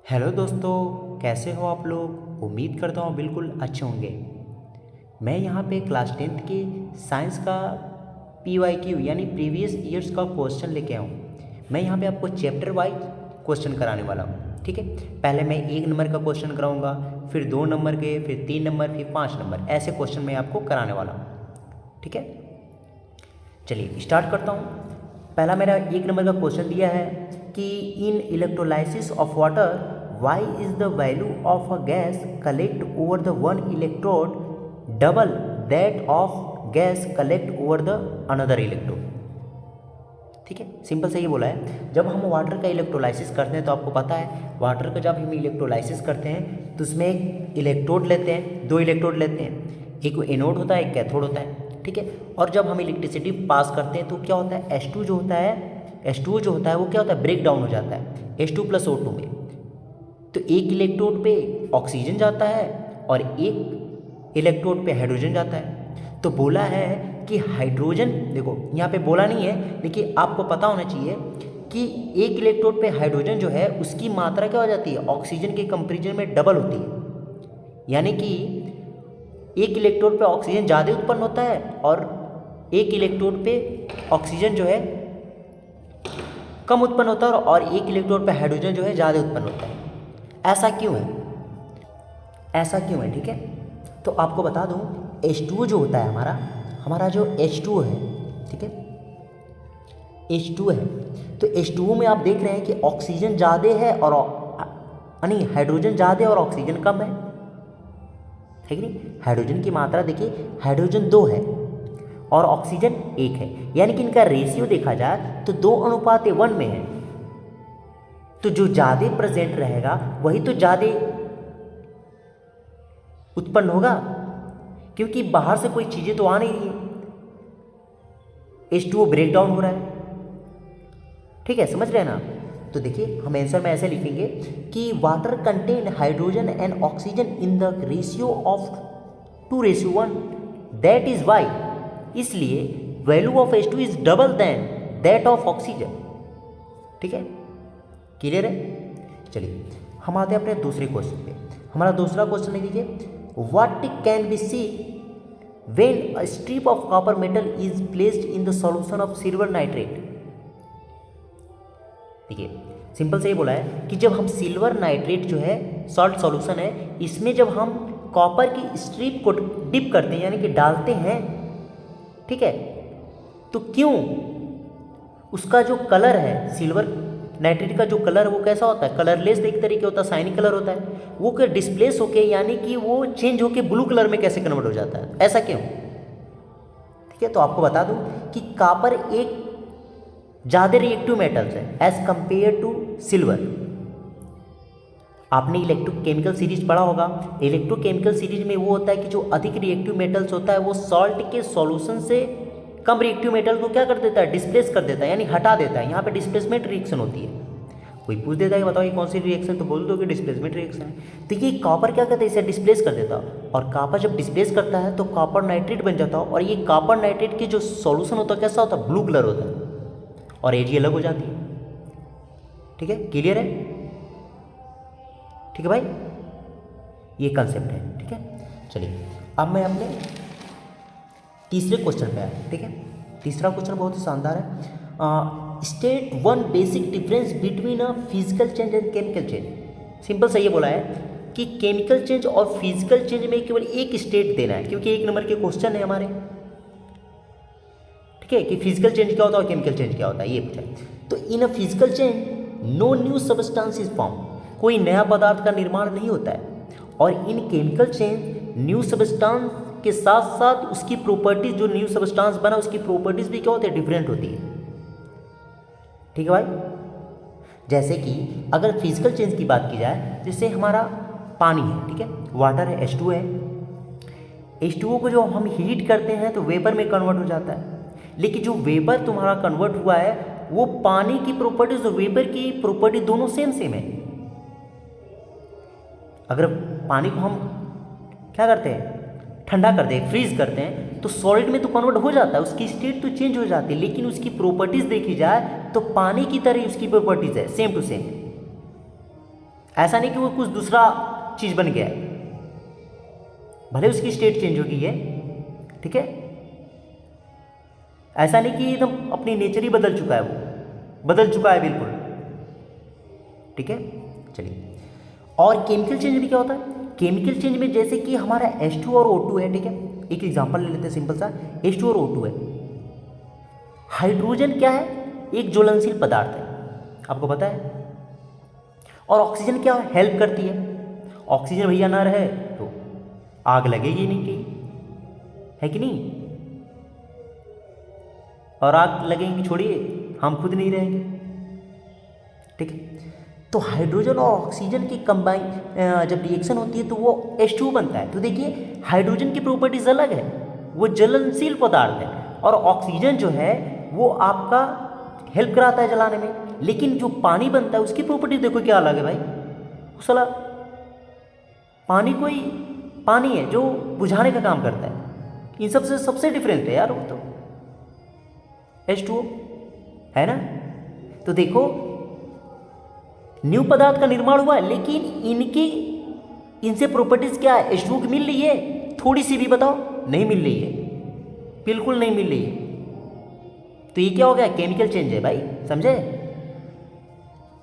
Hello दोस्तों, कैसे हो आप लोग। उम्मीद करता हूँ बिल्कुल अच्छे होंगे। मैं यहाँ पे क्लास 10th के साइंस का PYQ यानी प्रीवियस ईयर्स का क्वेश्चन लेके आया हूँ। मैं यहाँ पे आपको चैप्टर वाइज क्वेश्चन कराने वाला हूँ। ठीक है, पहले मैं 1 नंबर का क्वेश्चन कराऊँगा, फिर 2 नंबर के, फिर 3 नंबर, फिर 5 नंबर, ऐसे क्वेश्चन मैं आपको कराने वाला हूँ। ठीक है, चलिए स्टार्ट करता हूँ। पहला मेरा 1 नंबर का क्वेश्चन दिया है कि in electrolysis of water why is the value of a gas collect over the one electrode double that of gas collect over the another electrode. ठीक है, सिंपल से ये बोला है, जब हम वाटर का इलेक्ट्रोलाइसिस करते हैं तो आपको पता है वाटर का जब हम इलेक्ट्रोलाइसिस करते हैं तो उसमें एक इलेक्ट्रोड लेते हैं, 2 इलेक्ट्रोड लेते हैं, एक एनोड होता है, एक कैथोड होता है। ठीक है, और जब हम इलेक्ट्रिसिटी पास करते हैं तो क्या होता है, H2 जो होता है वो क्या होता है, ब्रेक डाउन हो जाता है H2+O2 में। तो एक इलेक्ट्रोड पे ऑक्सीजन जाता है और एक इलेक्ट्रोड पे हाइड्रोजन जाता है। तो बोला है कि हाइड्रोजन, देखो यहाँ पे बोला नहीं है लेकिन आपको पता होना चाहिए कि एक इलेक्ट्रोड पे हाइड्रोजन जो है उसकी मात्रा क्या हो जाती है, ऑक्सीजन के कंपेरिजन में डबल होती है। यानी कि एक इलेक्ट्रोड पे ऑक्सीजन ज़्यादा उत्पन्न होता है और एक इलेक्ट्रोड पे ऑक्सीजन जो है कम उत्पन्न होता है और एक इलेक्ट्रोड पे हाइड्रोजन जो है ज़्यादा उत्पन्न होता है। ऐसा क्यों है, ऐसा क्यों है? ठीक है, तो आपको बता दूं, H2 जो होता है हमारा जो H2 है, ठीक है, H2 है, तो H2 में आप देख रहे हैं कि ऑक्सीजन ज़्यादा है और यानी हाइड्रोजन ज़्यादा है और ऑक्सीजन कम है कि नहीं। हाइड्रोजन की मात्रा देखिए, हाइड्रोजन 2 है और ऑक्सीजन 1 है, यानी कि इनका रेशियो देखा जाए तो 2:1 में है। तो जो ज़्यादा प्रेजेंट रहेगा वही तो ज़्यादा उत्पन्न होगा, क्योंकि बाहर से कोई चीज़ें तो आ नहीं रही है, H2O ब्रेक डाउन हो रहा है। ठीक है, समझ रहे हैं ना। तो देखिए हम आंसर में ऐसे लिखेंगे कि water contain hydrogen and oxygen in the ratio of 2:1, that is why, इसलिए value of H2 is double then that of oxygen. ठीक है, क्लियर है। चलिए हम आते हैं अपने दूसरे क्वेश्चन पे। हमारा दूसरा क्वेश्चन लिख दीजिए, what can be seen when a strip of copper metal is placed in the solution of silver nitrate. देखिए सिंपल से ये बोला है कि जब हम सिल्वर नाइट्रेट जो है सॉल्ट सॉल्यूशन है, इसमें जब हम कॉपर की स्ट्रिप को डिप करते हैं यानी कि डालते हैं, ठीक है, तो क्यों उसका जो कलर है, सिल्वर नाइट्रेट का जो कलर है वो कैसा होता है, कलरलेस एक तरीके होता है, साइनी कलर होता है, वो क्या डिस्प्लेस होके यानी कि वो चेंज होके ब्लू कलर में कैसे कन्वर्ट हो जाता है, ऐसा क्यों। ठीक है, तो आपको बता दूं कि कॉपर एक ज़्यादा रिएक्टिव मेटल्स है एज कंपेयर टू सिल्वर। आपने इलेक्ट्रोकेमिकल सीरीज पढ़ा होगा, इलेक्ट्रोकेमिकल सीरीज में वो होता है कि जो अधिक रिएक्टिव मेटल्स होता है वो सॉल्ट के सॉल्यूशन से कम रिएक्टिव मेटल को क्या कर देता है, डिस्प्लेस कर देता है, यानी हटा देता है। यहाँ पे डिस्प्लेसमेंट रिएक्शन होती है। कोई पूछ देता है कि बताओ ये कौन सी रिएक्शन, तो बोल दो कि डिस्प्लेसमेंट रिएक्शन है। तो ये कॉपर क्या करता है, इसे डिस्प्लेस कर देता है, और कॉपर जब डिस्प्लेस करता है तो कॉपर नाइट्रेट बन जाता है, और ये कॉपर नाइट्रेट की जो सॉल्यूशन होता है कैसा होता है, ब्लू कलर होता है, और एजी अलग हो जाती है। ठीक है, क्लियर है। ठीक है भाई, ये कंसेप्ट है। ठीक है, चलिए अब मैं अपने तीसरे क्वेश्चन पे आया। ठीक है, तीसरा क्वेश्चन बहुत ही शानदार है। State one basic difference between a physical change and chemical change. Simple से ये बोला है कि केमिकल चेंज और फिजिकल चेंज में केवल एक स्टेट देना है, क्योंकि 1 नंबर के क्वेश्चन है हमारे। ठीक है, कि फिजिकल चेंज क्या होता है और केमिकल चेंज क्या होता है ये पूछा है। तो in a physical change no new substance is form, कोई नया पदार्थ का निर्माण नहीं होता है, और in chemical change new substance के साथ साथ उसकी प्रॉपर्टीज, जो न्यू सब्सटेंस बना उसकी प्रॉपर्टीज भी क्या होती है, डिफरेंट होती है। ठीक है भाई, जैसे कि अगर फिजिकल चेंज की बात की जाए, जैसे हमारा पानी है, ठीक है, वाटर है, H2 है, H2O को जो हम हीट करते हैं तो वेपर में कन्वर्ट हो जाता है, लेकिन जो वेपर तुम्हारा कन्वर्ट हुआ है वो पानी की प्रॉपर्टीज और वेपर की प्रॉपर्टी दोनों सेम सेम है। अगर पानी को हम क्या करते हैं, ठंडा कर दें, फ्रीज करते हैं, तो सॉलिड में तो कन्वर्ट हो जाता है, उसकी स्टेट तो चेंज हो जाती है, लेकिन उसकी प्रॉपर्टीज देखी जाए तो पानी की तरह उसकी प्रॉपर्टीज है, सेम टू सेम। ऐसा नहीं कि वो कुछ दूसरा चीज़ बन गया है, भले उसकी स्टेट चेंज हो गई है, ठीक है, ऐसा नहीं कि एकदम अपनी नेचर ही बदल चुका है, वो बदल चुका है बिल्कुल, ठीक है। चलिए, और केमिकल चेंज में क्या होता है? केमिकल चेंज में जैसे कि हमारा H2 और O2 है, ठीक है, एक एग्जांपल ले लेते हैं सिंपल सा, H2 और O2 है। हाइड्रोजन क्या है? एक ज्वलनशील पदार्थ है, आपको पता है, और ऑक्सीजन क्या है? हेल्प करती है। ऑक्सीजन भैया ना रहे तो आग लगेगी नहीं कहीं, है कि नहीं? और आग लगेंगी छोड़िए, हम खुद नहीं रहेंगे, ठीक है। तो हाइड्रोजन और ऑक्सीजन की कंबाइन जब रिएक्शन होती है तो वो H2 बनता है। तो देखिए, हाइड्रोजन की प्रॉपर्टीज अलग है, वो ज्वलनशील पदार्थ है, और ऑक्सीजन जो है वो आपका हेल्प कराता है जलाने में। लेकिन जो पानी बनता है उसकी प्रॉपर्टी देखो क्या अलग है भाई, साला पानी कोई पानी है जो बुझाने का काम करता है, इन सबसे डिफरेंट है यार वो तो H2O, है ना। तो देखो, न्यू पदार्थ का निर्माण हुआ है, लेकिन इनसे प्रॉपर्टीज क्या है? H2O की मिल रही है? थोड़ी सी भी बताओ, नहीं मिल रही है, बिल्कुल नहीं मिल रही है। तो ये क्या हो गया? केमिकल चेंज है भाई, समझे?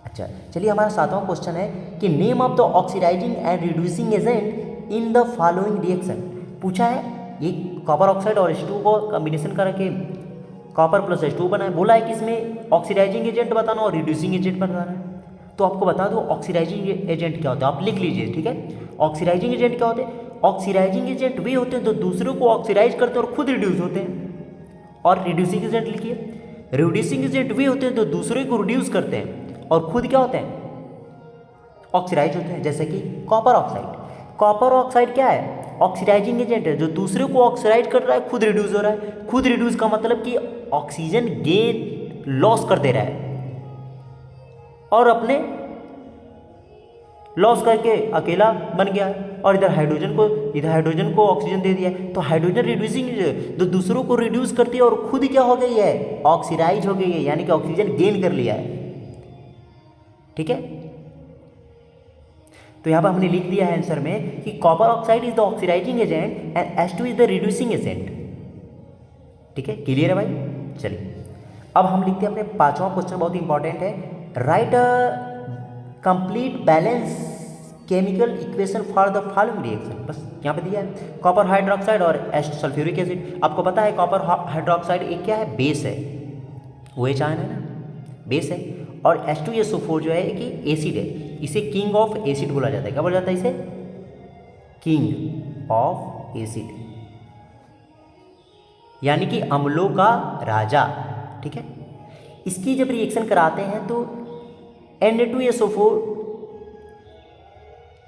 अच्छा, चलिए, हमारा 7वां क्वेश्चन है कि name of the oxidising and reducing agent in the following reaction. पूछा है, ये कॉपर ऑक्साइड और H2O को कॉम्बिनेशन करके कॉपर प्लस H2O बना है, बोला है कि इसमें ऑक्सीडाइजिंग एजेंट बताना और रिड्यूसिंग एजेंट बताना है। तो आपको बता दो ऑक्सीडाइजिंग एजेंट क्या होता है, आप लिख लीजिए, ठीक है। ऑक्सीडाइजिंग एजेंट क्या होते हैं? ऑक्सीडाइजिंग एजेंट वे होते हैं जो दूसरों को ऑक्सीडाइज करते हैं और खुद रिड्यूस होते हैं। और रिड्यूसिंग एजेंट लिखिए, रिड्यूसिंग एजेंट वे होते हैं जो दूसरे को रिड्यूस करते हैं और खुद क्या होते हैं? ऑक्सीडाइज होते हैं, जैसे कि कॉपर ऑक्साइड। कॉपर ऑक्साइड क्या है? ऑक्सीडाइजिंग एजेंट है जो दूसरे को ऑक्सीडाइज कर रहा है, खुद रिड्यूस हो रहा है। खुद रिड्यूस का मतलब कि ऑक्सीजन गेन लॉस कर दे रहा है और अपने लॉस करके अकेला बन गया है, और इधर हाइड्रोजन को ऑक्सीजन दे दिया है। तो हाइड्रोजन रिड्यूसिंग जो दूसरों को रिड्यूस करती है और खुद क्या हो गई है? ऑक्सीडाइज हो गई है, यानी कि ऑक्सीजन गेन कर लिया है, ठीक है। तो यहाँ पर हमने लिख दिया है आंसर में कि copper oxide is the oxidising agent and H2 is the reducing agent, ठीक है। क्लियर है भाई? चलिए, अब हम लिखते हैं अपने 5वां क्वेश्चन, बहुत इंपॉर्टेंट है। Right a complete balance chemical equation for the following reaction. बस यहाँ पे दिया है कॉपर हाइड्रोक्साइड और H सल्फ्यूरिक एसिड। आपको पता है कॉपर हाइड्रोक्साइड एक क्या है? बेस है, वो H आयन है ना, बेस है। और H2SO4 जो है एक एसिड है, इसे किंग ऑफ एसिड बोला जाता है। क्या बोला जाता है इसे? किंग ऑफ एसिड, यानी कि अम्लों का राजा, ठीक है। इसकी जब रिएक्शन कराते हैं तो Na2SO4,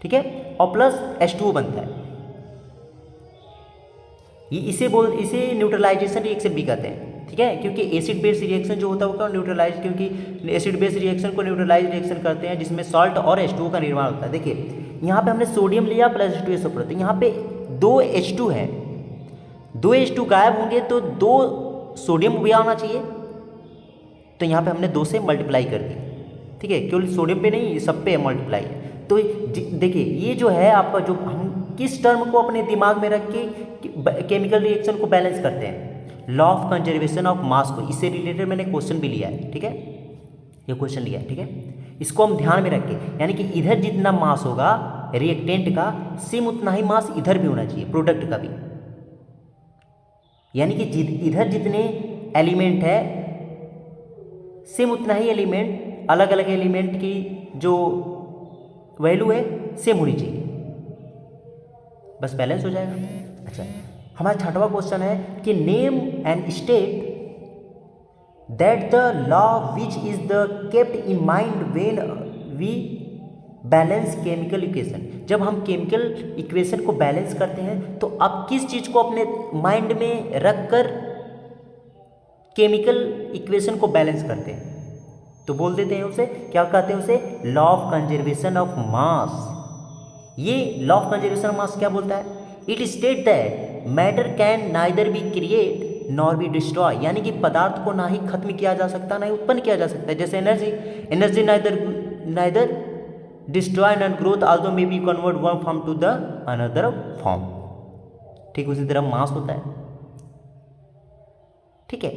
ठीक है, और प्लस H2O बनता है। इसे न्यूट्रलाइजेशन रिएक्शन भी कहते हैं, ठीक है, क्योंकि एसिड बेस रिएक्शन जो होता है वो न्यूट्रलाइज, क्योंकि एसिड बेस रिएक्शन को न्यूट्रलाइज रिएक्शन करते हैं जिसमें सॉल्ट और H2O का निर्माण होता है। देखिए, यहाँ पे हमने सोडियम लिया प्लस H2SO4, तो यहाँ पे 2 H2 है, 2 H2 गायब होंगे तो 2 सोडियम भी आना चाहिए, तो यहाँ पे हमने 2 से मल्टीप्लाई कर दी, ठीक है, केवल सोडियम पे नहीं, सब पे मल्टीप्लाई। तो देखिए, ये जो है आपका, जो हम किस टर्म को अपने दिमाग में रख के केमिकल रिएक्शन को बैलेंस करते हैं? लॉ ऑफ कंजर्वेशन ऑफ मास को, इससे रिलेटेड मैंने क्वेश्चन भी लिया है, ठीक है, ये क्वेश्चन लिया है, ठीक है। इसको हम ध्यान में रख के, यानी कि इधर जितना मास होगा रिएक्टेंट का, सेम उतना ही मास इधर भी होना चाहिए, प्रोडक्ट का भी, यानी कि इधर जितने एलिमेंट है सेम उतना ही एलिमेंट, अलग अलग एलिमेंट की जो वैल्यू है सेम होनी चाहिए, बस बैलेंस हो जाएगा। अच्छा, हमारा 6वां क्वेश्चन है कि name and state that the law which is the kept in mind when we balance chemical equation. जब हम केमिकल इक्वेशन को बैलेंस करते हैं तो आप किस चीज़ को अपने माइंड में रख कर केमिकल इक्वेशन को बैलेंस करते हैं? तो बोल देते हैं उसे, क्या कहते हैं उसे? Law of conservation of mass. ये law of conservation of mass क्या बोलता है? It state that matter can neither be create nor be destroy, यानी कि पदार्थ को ना ही खत्म किया जा सकता ना ही उत्पन्न किया जा सकता है। जैसे energy neither destroy non growth although may be convert one form to the another form. ठीक, उसी तरह मास होता है। ठीक है,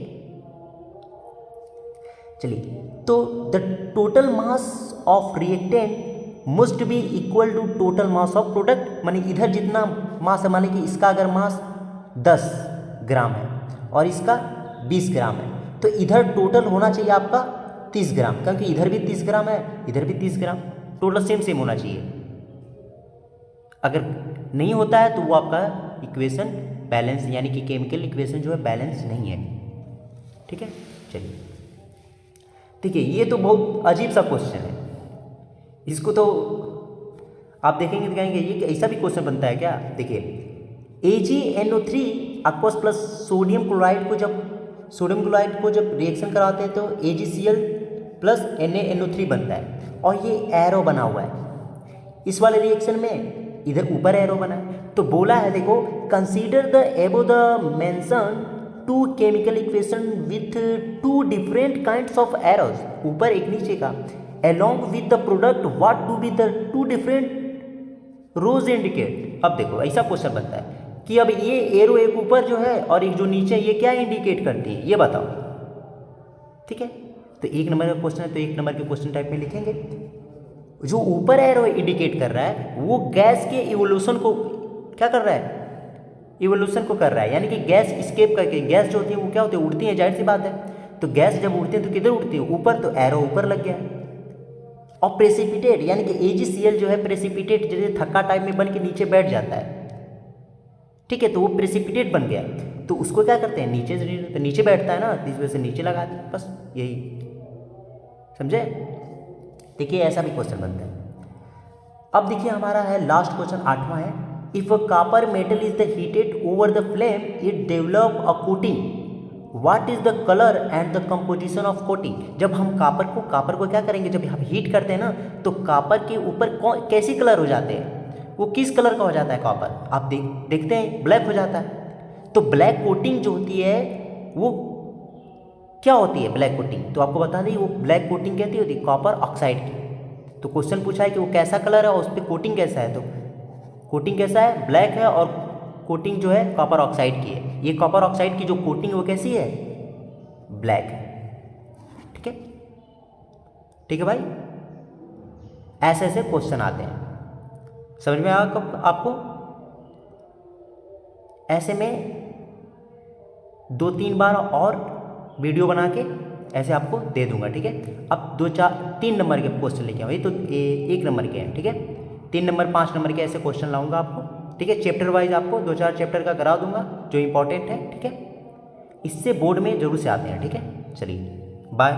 चलिए, तो the total mass of reactant must be equal to total mass of product. माने इधर जितना मास है, माने कि इसका अगर मास 10 ग्राम है और इसका 20 ग्राम है, तो इधर टोटल होना चाहिए आपका 30 ग्राम, क्योंकि इधर भी 30 ग्राम है, इधर भी 30 ग्राम, टोटल सेम सेम होना चाहिए। अगर नहीं होता है तो वो आपका इक्वेशन बैलेंस, यानी कि केमिकल इक्वेशन जो है बैलेंस नहीं है। ठीक है, चलिए, ठीक है, ये तो बहुत अजीब सा क्वेश्चन है, इसको तो आप देखेंगे तो कहेंगे ये ऐसा भी क्वेश्चन बनता है क्या। देखिए, AgNO3 aqueous plus sodium chloride को जब रिएक्शन कराते हैं तो AgCl प्लस NaNO3 बनता है, और ये एरो बना हुआ है। इस वाले रिएक्शन में इधर ऊपर एरो बना है, तो बोला है देखो, consider the above the mention two chemical equation with two different kinds of arrows, ऊपर एक नीचे का, along with the product what to be the two different rows indicate। अब देखो ऐसा क्वेश्चन बनता है कि अब ये एरो एक ऊपर जो है और एक जो नीचे, ये क्या इंडिकेट करती है, ये बताओ। ठीक है, तो 1 नंबर का क्वेश्चन है, तो 1 नंबर के क्वेश्चन टाइप में लिखेंगे। जो ऊपर एरो इंडिकेट कर रहा है वो गैस के इवोल्यूशन को क्या कर रहा है, इवोल्यूशन को कर रहा है, यानी कि गैस स्केप करके, गैस जो होती है वो क्या होती है, उड़ती है, जाहिर सी बात है। तो गैस जब उड़ती है तो किधर उड़ती है, ऊपर, तो एरो ऊपर लग गया। और प्रेसिपिटेट, यानी कि AgCl जो है प्रेसिपिटेट, जैसे थक्का टाइप में बन के नीचे बैठ जाता है। ठीक है, तो वो प्रेसिपिटेट बन गया, तो उसको क्या करते हैं, नीचे से, तो नीचे बैठता है ना, इस वजह से नीचे लगा दिया, बस यही, समझे। देखिए, ऐसा भी क्वेश्चन बनता है। अब देखिए हमारा है लास्ट क्वेश्चन, 8वां है, if a copper metal is the heated over the flame it develop a coating, what is the colour and the composition of coating. जब हम कॉपर को क्या करेंगे, जब हम हीट करते हैं ना, तो कॉपर के ऊपर कैसी कलर हो जाते हैं, वो किस कलर का हो जाता है कॉपर, आप देखते हैं ब्लैक हो जाता है। तो ब्लैक कोटिंग जो होती है वो क्या होती है, ब्लैक कोटिंग, तो आपको बता दें वो ब्लैक कोटिंग कहती होती है कॉपर ऑक्साइड की। तो क्वेश्चन पूछा है कि वो कैसा कलर है और उस पर कोटिंग कैसा है, तो कोटिंग कैसा है, ब्लैक है, और कोटिंग जो है कॉपर ऑक्साइड की है। ये कॉपर ऑक्साइड की जो कोटिंग है वो कैसी है, ब्लैक है। ठीक है, ठीक है भाई, ऐसे ऐसे क्वेश्चन आते हैं, समझ में आया आपको। ऐसे में 2-3 बार और वीडियो बना के ऐसे आपको दे दूंगा। ठीक है, अब 2-4-3 नंबर के क्वेश्चन लेके आऊँ, ये तो 1 नंबर के हैं। ठीक है, 3 नंबर 5 नंबर के ऐसे क्वेश्चन लाऊंगा आपको। ठीक है, चैप्टर वाइज आपको 2-4 चैप्टर का करा दूंगा जो इंपॉर्टेंट है। ठीक है, इससे बोर्ड में जरूर से आते हैं। ठीक है, चलिए बाय।